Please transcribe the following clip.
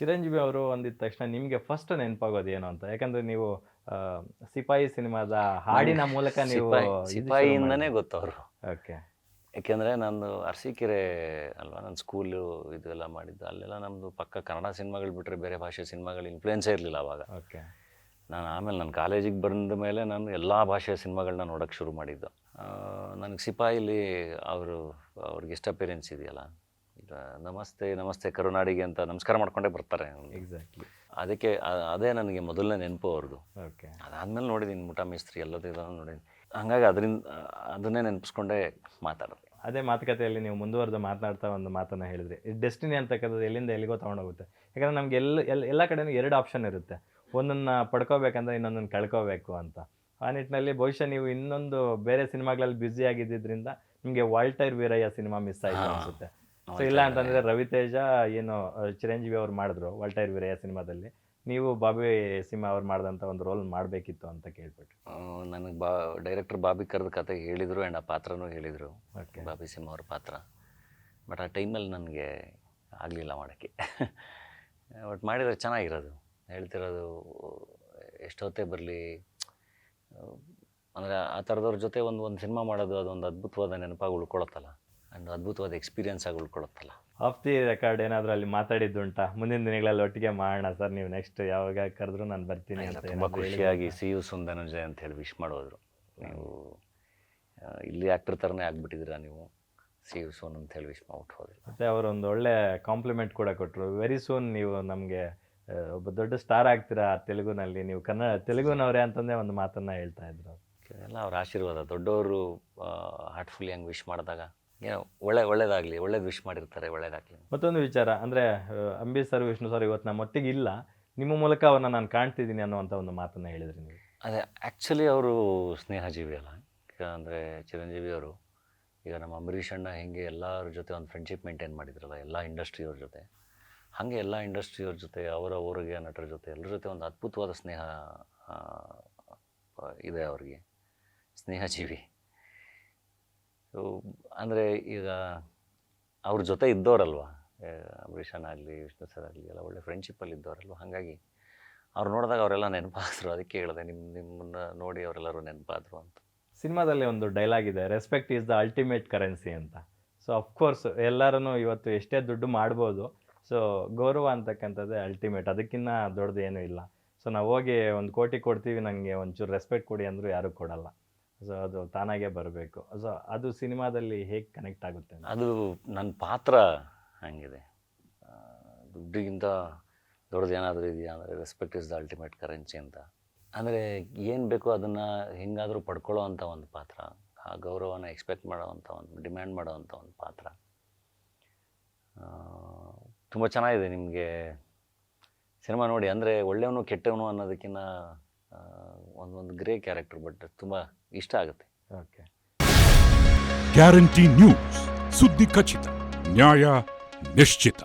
ಚಿರಂಜೀವಿ ಅವರು ಅಂದಿದ ತಕ್ಷಣ ನಿಮಗೆ ಫಸ್ಟ್ ನೆನಪಾಗೋದು ಏನು ಅಂತ? ಯಾಕಂದ್ರೆ ನೀವು ಆ, ಸಿಪಾಯಿ ಸಿನಿಮಾದ ಹಾಡಿನ ಮೂಲಕ ನೀವು ಸಿಪಾಯಿಯಿಂದನೇ ಗೊತ್ತವರು. ಓಕೆ. ಯಾಕೆಂದರೆ ನಂದು ಅರಸೀಕೆರೆ ಅಲ್ವಾ, ನನ್ನ ಸ್ಕೂಲು ಇದೆಲ್ಲ ಮಾಡಿದ್ದು. ಅಲ್ಲೆಲ್ಲ ನಮ್ಮದು ಪಕ್ಕ ಕನ್ನಡ ಸಿನಿಮಾಗಳು ಬಿಟ್ಟರೆ ಬೇರೆ ಭಾಷೆ ಸಿನಿಮಾಗಳು ಇನ್ಫ್ಲುಯೆನ್ಸೇ ಇರಲಿಲ್ಲ ಅವಾಗ. ಓಕೆ. ನಾನು ಆಮೇಲೆ ನನ್ನ ಕಾಲೇಜಿಗೆ ಬಂದ ಮೇಲೆ ನಾನು ಎಲ್ಲ ಭಾಷೆಯ ಸಿನಿಮಾಗಳನ್ನ ನೋಡೋಕ್ಕೆ ಶುರು ಮಾಡಿದ್ದು. ನನಗೆ ಸಿಪಾಯಿಲಿ ಅವ್ರಿಗೆ ಗೆಸ್ಟ್ ಅಪಿಯರೆನ್ಸ್ ಇದೆಯಲ್ಲ, ಈಗ ನಮಸ್ತೆ ನಮಸ್ತೆ ಕರುನಾಡಿಗೆ ಅಂತ ನಮಸ್ಕಾರ ಮಾಡ್ಕೊಂಡೇ ಬರ್ತಾರೆ. ಎಕ್ಸಾಕ್ಟ್ಲಿ. ಅದಕ್ಕೆ ಅದೇ ನನಗೆ ಮೊದಲನೇ ನೆನಪು ಅವ್ರದ್ದು. ಓಕೆ. ಅದಾದಮೇಲೆ ನೋಡಿದ್ದೀನಿ ಮುಠಾ ಮೇಸ್ತ್ರಿ ಎಲ್ಲದೂ ನೋಡಿದ್ದೀನಿ. ಹಾಗಾಗಿ ಅದನ್ನೇ ನೆನಪಿಸ್ಕೊಂಡೇ ಮಾತಾಡೋದು. ಅದೇ ಮಾತುಕತೆಯಲ್ಲಿ ನೀವು ಮುಂದುವರೆದು ಮಾತನಾಡ್ತಾ ಒಂದು ಮಾತನ್ನು ಹೇಳಿದ್ರಿ, ಈ ಡೆಸ್ಟಿನಿ ಅಂತಕ್ಕಂಥದ್ದು ಎಲ್ಲಿಂದ ಎಲ್ಲಿಗೋ ತೊಗೊಂಡೋಗುತ್ತೆ. ಯಾಕಂದರೆ ನಮ್ಗೆ ಎಲ್ಲ ಕಡೆನೂ ಎರಡು ಆಪ್ಷನ್ ಇರುತ್ತೆ, ಒಂದನ್ನು ಪಡ್ಕೋಬೇಕಂದ್ರೆ ಇನ್ನೊಂದನ್ನು ಕಳ್ಕೋಬೇಕು ಅಂತ. ಆ ನಿಟ್ಟಿನಲ್ಲಿ ಬಹುಶಃ ನೀವು ಇನ್ನೊಂದು ಬೇರೆ ಸಿನಿಮಾಗಳಲ್ಲಿ ಬ್ಯುಸಿ ಆಗಿದ್ದರಿಂದ ನಿಮಗೆ ವಾಲ್ಟೈರ್ ವೀರಯ್ಯ ಸಿನಿಮಾ ಮಿಸ್ ಆಯಿತು ಅನಿಸುತ್ತೆ. ಸೊ ಇಲ್ಲ ಅಂತಂದರೆ ರವಿತೇಜ ಏನು ಚಿರಂಜೀವಿ ಅವ್ರು ಮಾಡಿದ್ರು ವಾಲ್ಟೈರ್ ವೀರಯ್ಯ ಸಿನಿಮಾದಲ್ಲಿ, ನೀವು ಬಾಬಿ ಸಿಂಹ ಅವ್ರು ಮಾಡಿದಂಥ ಒಂದು ರೋಲ್ ಮಾಡಬೇಕಿತ್ತು ಅಂತ ಕೇಳ್ಬಿಟ್ಟು ನನಗೆ ಡೈರೆಕ್ಟರ್ ಬಾಬಿ ಕರೆದ ಕತೆ ಹೇಳಿದರು ಆ್ಯಂಡ್ ಆ ಪಾತ್ರನೂ ಹೇಳಿದರು. ಓಕೆ. ಬಾಬಿ ಸಿಂಹ ಅವ್ರ ಪಾತ್ರ. ಬಟ್ ಆ ಟೈಮಲ್ಲಿ ನನಗೆ ಆಗಲಿಲ್ಲ ಮಾಡೋಕ್ಕೆ. ಬಟ್ ಮಾಡಿದರೆ ಚೆನ್ನಾಗಿರೋದು. ಹೇಳ್ತಿರೋದು ಎಷ್ಟೊತ್ತೇ ಬರಲಿ, ಅಂದರೆ ಆ ಥರದವ್ರ ಜೊತೆ ಒಂದು ಸಿನಿಮಾ ಮಾಡೋದು ಅದೊಂದು ಅದ್ಭುತವಾದ ನೆನಪಾಗಿ ಉಳ್ಕೊಳತ್ತಲ್ಲ, ಆ್ಯಂಡ್ ಅದ್ಭುತವಾದ ಎಕ್ಸ್ಪೀರಿಯನ್ಸ್ ಆಗಿ ಉಳ್ಕೊಳತ್ತಲ್ಲ. ಆಫ್ ದಿ ರೆಕಾರ್ಡ್ ಏನಾದರೂ ಅಲ್ಲಿ ಮಾತಾಡಿದ್ದುಂಟಾ, ಮುಂದಿನ ದಿನಗಳಲ್ಲಿ ಒಟ್ಟಿಗೆ ಮಾಡೋಣ ಸರ್, ನೀವು ನೆಕ್ಸ್ಟ್ ಯಾವಾಗ ಕರೆದ್ರು ನಾನು ಬರ್ತೀನಿ ಅಂತ? ತುಂಬ ಖುಷಿಯಾಗಿ ಸಿ ಯು ಸೂನ್ ಧನಂಜಯ ಅಂತ ಹೇಳಿ ವಿಶ್ ಮಾಡೋದ್ರು. ನೀವು ಇಲ್ಲಿ ಆ್ಯಕ್ಟರ್ ಥರನೇ ಆಗಿಬಿಟ್ಟಿದ್ದೀರಾ ನೀವು, ಸಿ ಯು ಸೂನ್ ಅಂತ ಹೇಳಿ ವಿಶ್ ಮಾಡ್ಬಿಟ್ಟು ಹೋದ್ರು. ಮತ್ತು ಅವರು ಒಂದು ಒಳ್ಳೆ ಕಾಂಪ್ಲಿಮೆಂಟ್ ಕೂಡ ಕೊಟ್ಟರು, ವೆರಿ ಸೂನ್ ನೀವು ನಮಗೆ ಒಬ್ಬ ದೊಡ್ಡ ಸ್ಟಾರ್ ಆಗ್ತೀರಾ ತೆಲುಗುನಲ್ಲಿ, ನೀವು ತೆಲುಗುನವರೇ ಅಂತಂದೇ ಒಂದು ಮಾತನ್ನು ಹೇಳ್ತಾ ಇದ್ರು. ಎಲ್ಲ ಅವ್ರ ಆಶೀರ್ವಾದ. ದೊಡ್ಡವರು ಹಾರ್ಟ್ಫುಲ್ಲಿ ಹಂಗೆ ವಿಶ್ ಮಾಡಿದಾಗ ಏನೋ ಒಳ್ಳೇದಾಗಲಿ, ಒಳ್ಳೇದು ವಿಶ್ ಮಾಡಿರ್ತಾರೆ, ಒಳ್ಳೇದಾಗಲಿ. ಮತ್ತೊಂದು ವಿಚಾರ ಅಂದರೆ ಅಂಬಿ ಸರ್, ವಿಷ್ಣು ಸರ್ ಇವತ್ತು ನಮ್ಮೊಟ್ಟಿಗೆ ಇಲ್ಲ, ನಿಮ್ಮ ಮೂಲಕ ಅವ್ರನ್ನ ನಾನು ಕಾಣ್ತಿದ್ದೀನಿ ಅನ್ನುವಂಥ ಒಂದು ಮಾತನ್ನು ಹೇಳಿದ್ರಿ ನೀವು. ಅದೇ ಆ್ಯಕ್ಚುಲಿ ಅವರು ಸ್ನೇಹಜೀವಿ ಅಲ್ಲ. ಈಗ ಅಂದರೆ ಚಿರಂಜೀವಿ ಅವರು ಈಗ ನಮ್ಮ ಅಂಬರೀಷ್ ಅಣ್ಣ ಹೆಂಗೆ ಎಲ್ಲರ ಜೊತೆ ಒಂದು ಫ್ರೆಂಡ್ಶಿಪ್ ಮೇಂಟೈನ್ ಮಾಡಿದ್ರಲ್ಲ ಎಲ್ಲ ಇಂಡಸ್ಟ್ರಿಯವ್ರ ಜೊತೆ, ಹಾಗೆ ಎಲ್ಲ ಇಂಡಸ್ಟ್ರಿಯವ್ರ ಜೊತೆ ಊರಿಗೆ ನಟರ ಜೊತೆ ಎಲ್ಲರ ಜೊತೆ ಒಂದು ಅದ್ಭುತವಾದ ಸ್ನೇಹ ಇದೆ ಅವ್ರಿಗೆ. ಸ್ನೇಹಜೀವಿ. ಅಂದರೆ ಈಗ ಅವ್ರ ಜೊತೆ ಇದ್ದವರಲ್ವ, ಅಂಬರೀಷ್ ಅಣ್ಣ ಆಗಲಿ ವಿಷ್ಣು ಸರ್ ಆಗಲಿ ಎಲ್ಲ ಒಳ್ಳೆ ಫ್ರೆಂಡ್ಶಿಪ್ಪಲ್ಲಿ ಇದ್ದವರಲ್ವ. ಹಾಗಾಗಿ ಅವ್ರು ನೋಡಿದಾಗ ಅವರೆಲ್ಲ ನೆನಪಾದ್ರು. ಅದಕ್ಕೆ ಹೇಳಿದೆ ನಿಮ್ಮನ್ನು ನೋಡಿ ಅವರೆಲ್ಲರೂ ನೆನಪಾದರು ಅಂತ. ಸಿನಿಮಾದಲ್ಲಿ ಒಂದು ಡೈಲಾಗ್ ಇದೆ, respect is the ultimate currency ಅಂತ. ಸೊ ಅಫ್ಕೋರ್ಸ್ ಎಲ್ಲರೂ ಇವತ್ತು ಎಷ್ಟೇ ದುಡ್ಡು ಮಾಡ್ಬೋದು, ಸೊ ಗೌರವ ಅಂತಕ್ಕಂಥದ್ದೇ ಅಲ್ಟಿಮೇಟ್, ಅದಕ್ಕಿಂತ ದೊಡ್ಡದು ಏನೂ ಇಲ್ಲ. ಸೊ ನಾವು ಹೋಗಿ 1 ಕೋಟಿ ಕೊಡ್ತೀವಿ, ನನಗೆ ಒಂಚೂರು ರೆಸ್ಪೆಕ್ಟ್ ಕೊಡಿ ಅಂದರೂ ಯಾರೂ ಕೊಡಲ್ಲ. ಸೊ ಅದು ತಾನಾಗೇ ಬರಬೇಕು. ಸೊ ಅದು ಸಿನಿಮಾದಲ್ಲಿ ಹೇಗೆ ಕನೆಕ್ಟ್ ಆಗುತ್ತೆ? ಅದು ನನ್ನ ಪಾತ್ರ ಹಂಗಿದೆ. ದುಡ್ಡಿಗಿಂತ ದೊಡ್ಡದು ಏನಾದರೂ ಇದೆಯಾ ಅಂದರೆ respect is the ultimate currency ಅಂತ. ಅಂದರೆ ಏನು ಬೇಕೋ ಅದನ್ನು ಹೆಂಗಾದರೂ ಪಡ್ಕೊಳ್ಳೋ ಅಂಥ ಒಂದು ಪಾತ್ರ, ಆ ಗೌರವನ ಎಕ್ಸ್ಪೆಕ್ಟ್ ಮಾಡೋವಂಥ ಡಿಮ್ಯಾಂಡ್ ಮಾಡೋವಂಥ ಒಂದು ಪಾತ್ರ. ತುಂಬ ಚೆನ್ನಾಗಿದೆ. ನಿಮಗೆ ಸಿನಿಮಾ ನೋಡಿ, ಅಂದರೆ ಒಳ್ಳೆಯವನು ಕೆಟ್ಟವನು ಅನ್ನೋದಕ್ಕಿಂತ ಒಂದು ಗ್ರೇ ಕ್ಯಾರೆಕ್ಟರ್, ಬಟ್ ತುಂಬ ಇಷ್ಟ ಆಗುತ್ತೆ. ಓಕೆ. ಗ್ಯಾರಂಟಿ ನ್ಯೂಸ್, ಸುದ್ದಿ ಖಚಿತ, ನ್ಯಾಯ ನಿಶ್ಚಿತ.